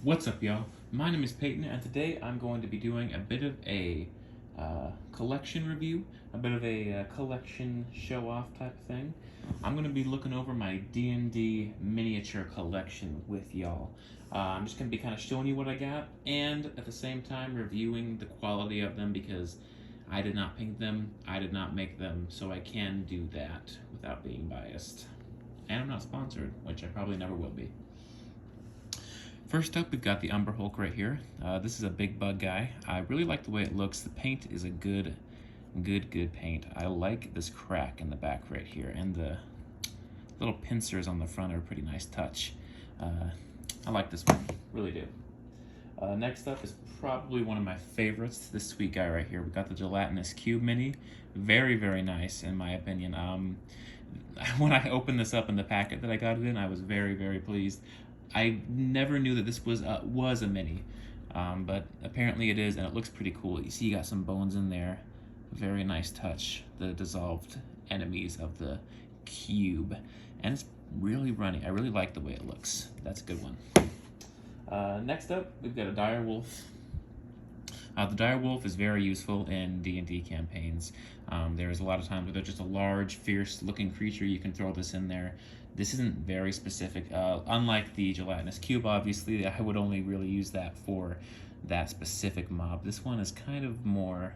What's up, y'all? My name is Peyton, and today I'm going to be doing a bit of a collection review, a bit of a collection show-off type of thing. I'm going to be looking over my D&D Miniature Collection with y'all. I'm just going to be kind of showing you what I got, and at the same time reviewing the quality of them because I did not paint them, I did not make them, so I can do that without being biased. And I'm not sponsored, which I probably never will be. First up, we've got the Umber Hulk right here. This is a big bug guy. I really like the way it looks. The paint is a good paint. I like this crack in the back right here, and the little pincers on the front are a pretty nice touch. I like this one, really do. Next up is probably one of my favorites, this sweet guy right here. We got the Gelatinous Cube Mini. Very nice in my opinion. When I opened this up in the packet that I got it in, I was very pleased. I never knew that this was a mini, but apparently it is, and it looks pretty cool. You see you got some bones in there. Very nice touch. The dissolved enemies of the cube. And it's really runny. I really like the way it looks. That's a good one. Next up, we've got a dire wolf. The dire wolf is very useful in D&D campaigns. There's a lot of times where there's just a large, fierce-looking creature. You can throw this in there. This isn't very specific. Unlike the gelatinous cube, obviously, I would only really use that for that specific mob. This one is kind of more,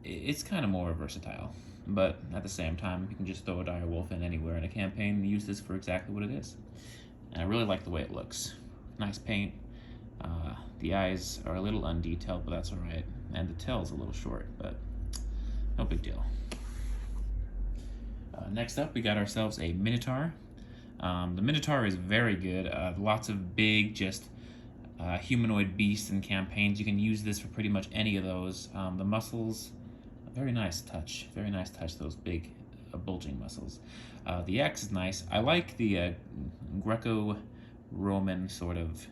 it's kind of more versatile. But at the same time, you can just throw a dire wolf in anywhere in a campaign and use this for exactly what it is. And I really like the way it looks. Nice paint. The eyes are a little undetailed, but that's alright. And the tail's a little short, but no big deal. Next up, we got ourselves a Minotaur. The Minotaur is very good. Lots of big, just humanoid beasts in campaigns. You can use this for pretty much any of those. The muscles, very nice touch. Very nice touch, those big bulging muscles. The axe is nice. I like the Greco-Roman sort of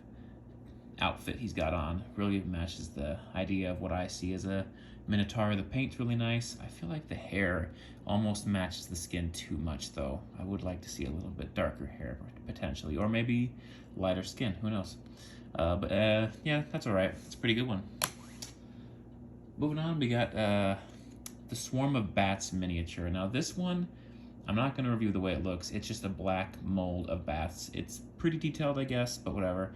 outfit he's got on. Really matches the idea of what I see as a Minotaur. The paint's really nice. I feel like the hair almost matches the skin too much though. I would like to see a little bit darker hair potentially, or maybe lighter skin, who knows. Yeah, that's alright. It's a pretty good one. Moving on, we got the Swarm of Bats miniature. Now this one, I'm not going to review the way it looks. It's just a black mold of bats. It's pretty detailed, I guess, but whatever.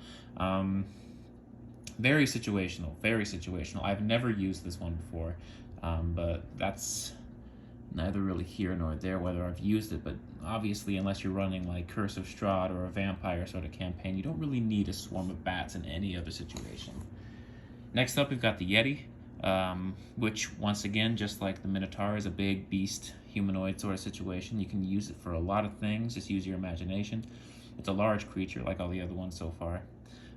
Very situational. I've never used this one before, but that's neither really here nor there whether I've used it, but obviously unless you're running like Curse of Strahd or a vampire sort of campaign, you don't really need a swarm of bats in any other situation. Next up, we've got the Yeti, which once again, just like the Minotaur, is a big beast, humanoid sort of situation. You can use it for a lot of things, just use your imagination. It's a large creature like all the other ones so far.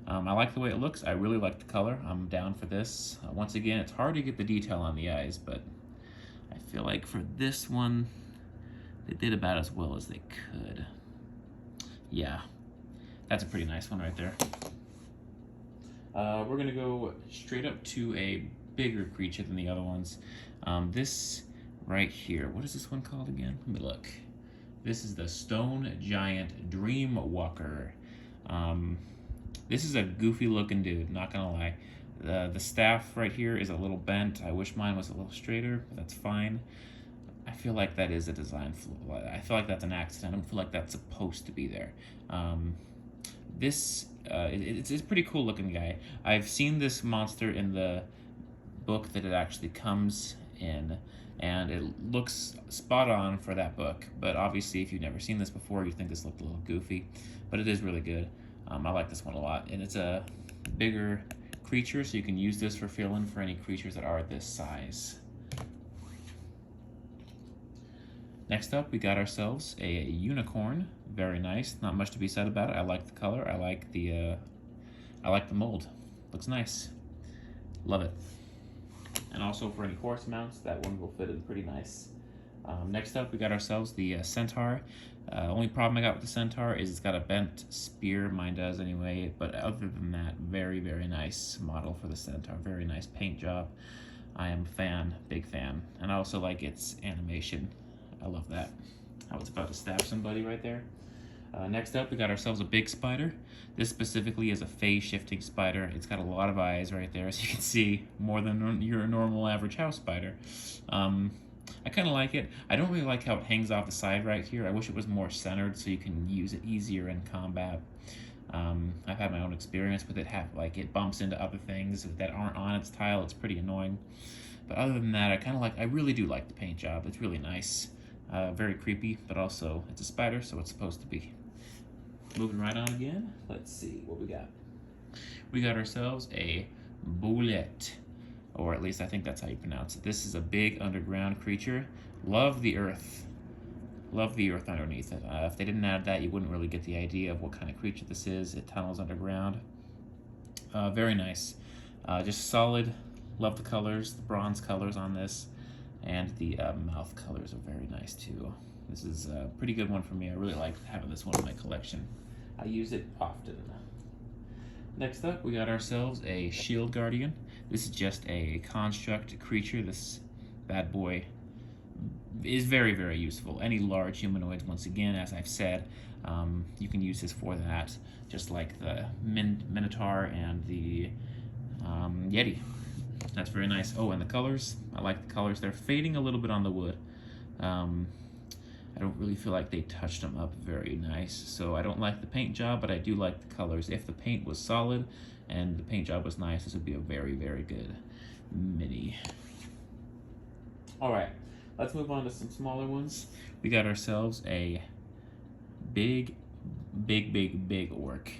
I like the way it looks. I really like the color. I'm down for this. Once again, it's hard to get the detail on the eyes, but I feel like for this one, they did about as well as they could. Yeah, that's a pretty nice one right there. We're going to go straight up to a bigger creature than the other ones. This right here, what is this one called again? Let me look. This is the Stone Giant Dreamwalker. This is a goofy looking dude, not gonna lie. The staff right here is a little bent. I wish mine was a little straighter, but that's fine. I feel like that is a design flaw. I feel like that's an accident. I don't feel like that's supposed to be there. It's a pretty cool looking guy. I've seen this monster in the book that it actually comes in, and it looks spot on for that book. But obviously, if you've never seen this before, you think this looked a little goofy, but it is really good. I like this one a lot, and it's a bigger creature, so you can use this for fill-in for any creatures that are this size. Next up, we got ourselves a unicorn. Very nice. Not much to be said about it. I like the color. I like the mold. Looks nice. Love it. And also for any horse mounts, that one will fit in pretty nice. Next up, we got ourselves the Centaur. Only problem I got with the Centaur is it's got a bent spear. Mine does anyway. But other than that, very nice model for the Centaur. Very nice paint job. I am a fan, big fan. And I also like its animation. I love that. I was about to stab somebody right there. Next up, we got ourselves a big spider. This specifically is a phase shifting spider. It's got a lot of eyes right there, as you can see, more than your normal average house spider. I kind of like it. I don't really like how it hangs off the side right here. I wish it was more centered so you can use it easier in combat. I've had my own experience with it. Like it bumps into other things that aren't on its tile. It's pretty annoying. But other than that, I really do like the paint job. It's really nice. Very creepy, but also it's a spider, so it's supposed to be. Moving right on again. Let's see what we got. We got ourselves a bullet, or at least I think that's how you pronounce it. This is a big underground creature. Love the earth. Love the earth underneath it. If they didn't add that, you wouldn't really get the idea of what kind of creature this is. It tunnels underground. Very nice. Just solid. Love the colors, the bronze colors on this, and the mouth colors are very nice too. This is a pretty good one for me. I really like having this one in my collection. I use it often. Next up, we got ourselves a shield guardian. This is just a construct creature. This bad boy is very, very useful. Any large humanoids, once again, as I've said, you can use this for that, just like the Minotaur and the Yeti. That's very nice. Oh, and the colors, I like the colors. They're fading a little bit on the wood. I don't really feel like they touched them up very nice, so I don't like the paint job, but I do like the colors. If the paint was solid and the paint job was nice, this would be a very, very good mini. All right, let's move on to some smaller ones. We got ourselves a big orc.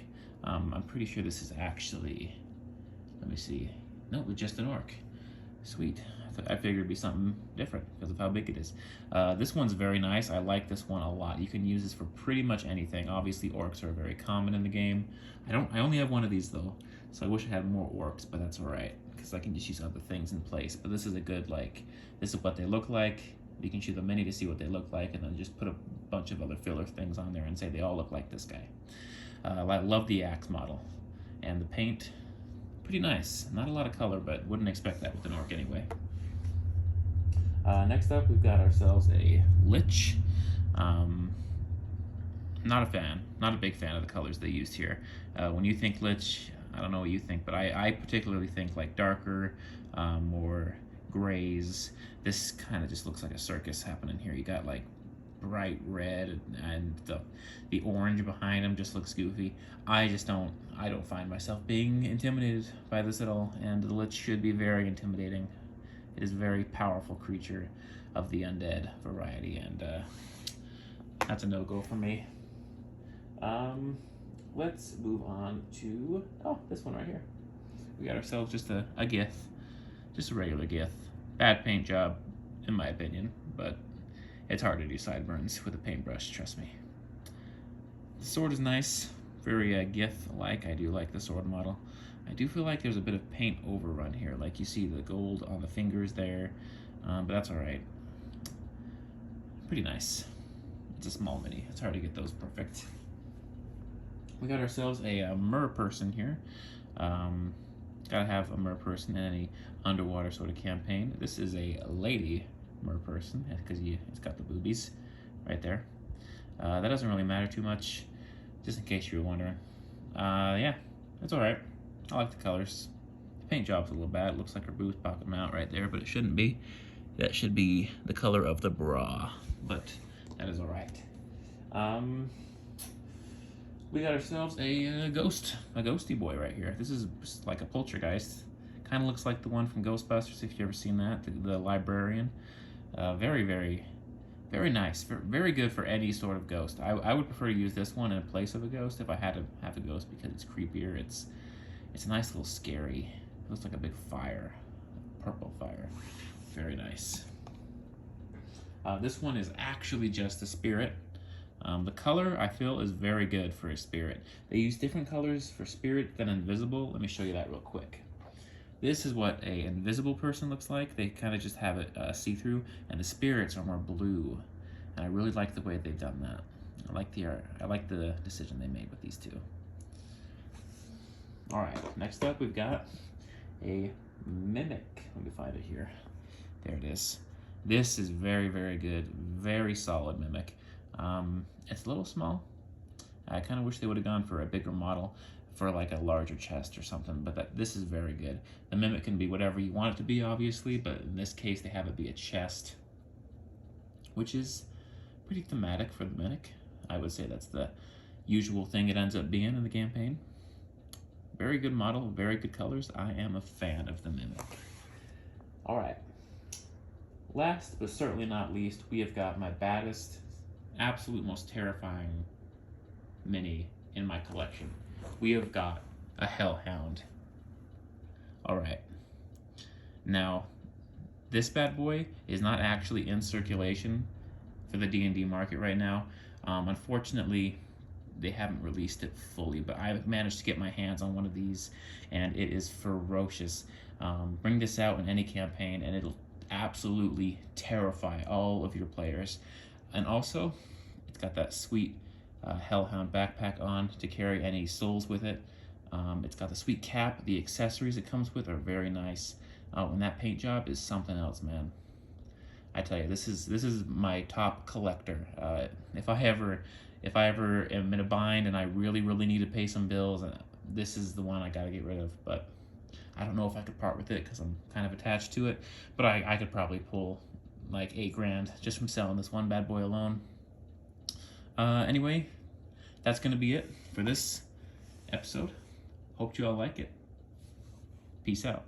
I'm pretty sure this is actually, let me see. No, it's just an orc. Sweet. I figured it'd be something different because of how big it is. This one's very nice. I like this one a lot. You can use this for pretty much anything. Obviously, orcs are very common in the game. I only have one of these though, so I wish I had more orcs, but that's all right because I can just use other things in place. But this is a good, like, this is what they look like. You can shoot the mini to see what they look like, and then just put a bunch of other filler things on there and say they all look like this guy. I love the axe model, and the paint, pretty nice. Not a lot of color, but wouldn't expect that with an orc anyway. Next up, we've got ourselves a lich. Not a fan, not a big fan of the colors they used here. When you think lich, I don't know what you think, but I particularly think like darker, more grays. This kind of just looks like a circus happening here. You got like bright red, and the orange behind him just looks goofy. I don't find myself being intimidated by this at all, and the lich should be very intimidating. It is a very powerful creature of the undead variety, and that's a no-go for me. Let's move on to, this one right here. We got ourselves just a Gith, just a regular Gith. Bad paint job, in my opinion, but it's hard to do sideburns with a paintbrush, trust me. The sword is nice, very Gith-like. I do like the sword model. I do feel like there's a bit of paint overrun here, like you see the gold on the fingers there, but that's all right. Pretty nice. It's a small mini. It's hard to get those perfect. We got ourselves a mer person here. Gotta have a mer person in any underwater sort of campaign. This is a lady mer person because it's got the boobies right there. That doesn't really matter too much, just in case you were wondering. Yeah, it's all right. I like the colors. The paint job's a little bad. It looks like her boobs popping out right there, but it shouldn't be. That should be the color of the bra, but that is all right. We got ourselves a ghosty boy right here. This is like a poltergeist. Kind of looks like the one from Ghostbusters, if you've ever seen that, the librarian. Very, very, very nice. Very good for any sort of ghost. I would prefer to use this one in place of a ghost if I had to have a ghost because it's creepier. It's a nice little scary. It looks like a big fire, purple fire. Very nice. This one is actually just a spirit. The color, I feel, is very good for a spirit. They use different colors for spirit than invisible. Let me show you that real quick. This is what an invisible person looks like. They kind of just have it see-through, and the spirits are more blue. And I really like the way they've done that. I like the art. I like the decision they made with these two. All right, next up we've got a mimic. Let me find it here. There it is. This is very, very good. Very solid mimic. It's a little small, I kind of wish they would have gone for a bigger model for like a larger chest or something, but this is very good. The Mimic can be whatever you want it to be, obviously, but in this case they have it be a chest, which is pretty thematic for the Mimic. I would say that's the usual thing it ends up being in the campaign. Very good model, very good colors. I am a fan of the Mimic. All right. Last but certainly not least, we have got my baddest, absolute most terrifying mini in my collection. We have got a Hellhound. All right. Now, this bad boy is not actually in circulation for the D&D market right now. Unfortunately, they haven't released it fully, but I've managed to get my hands on one of these, and it is ferocious. Bring this out in any campaign, and it'll absolutely terrify all of your players. And also, it's got that sweet Hellhound backpack on to carry any souls with it. It's got the sweet cap. The accessories it comes with are very nice. And that paint job is something else, man. I tell you, this is my top collector. If I ever am in a bind and I really need to pay some bills, this is the one I gotta get rid of. But I don't know if I could part with it because I'm kind of attached to it. But I could probably pull like $8 grand just from selling this one bad boy alone. Anyway, that's gonna be it for this episode. Hope you all like it. Peace out.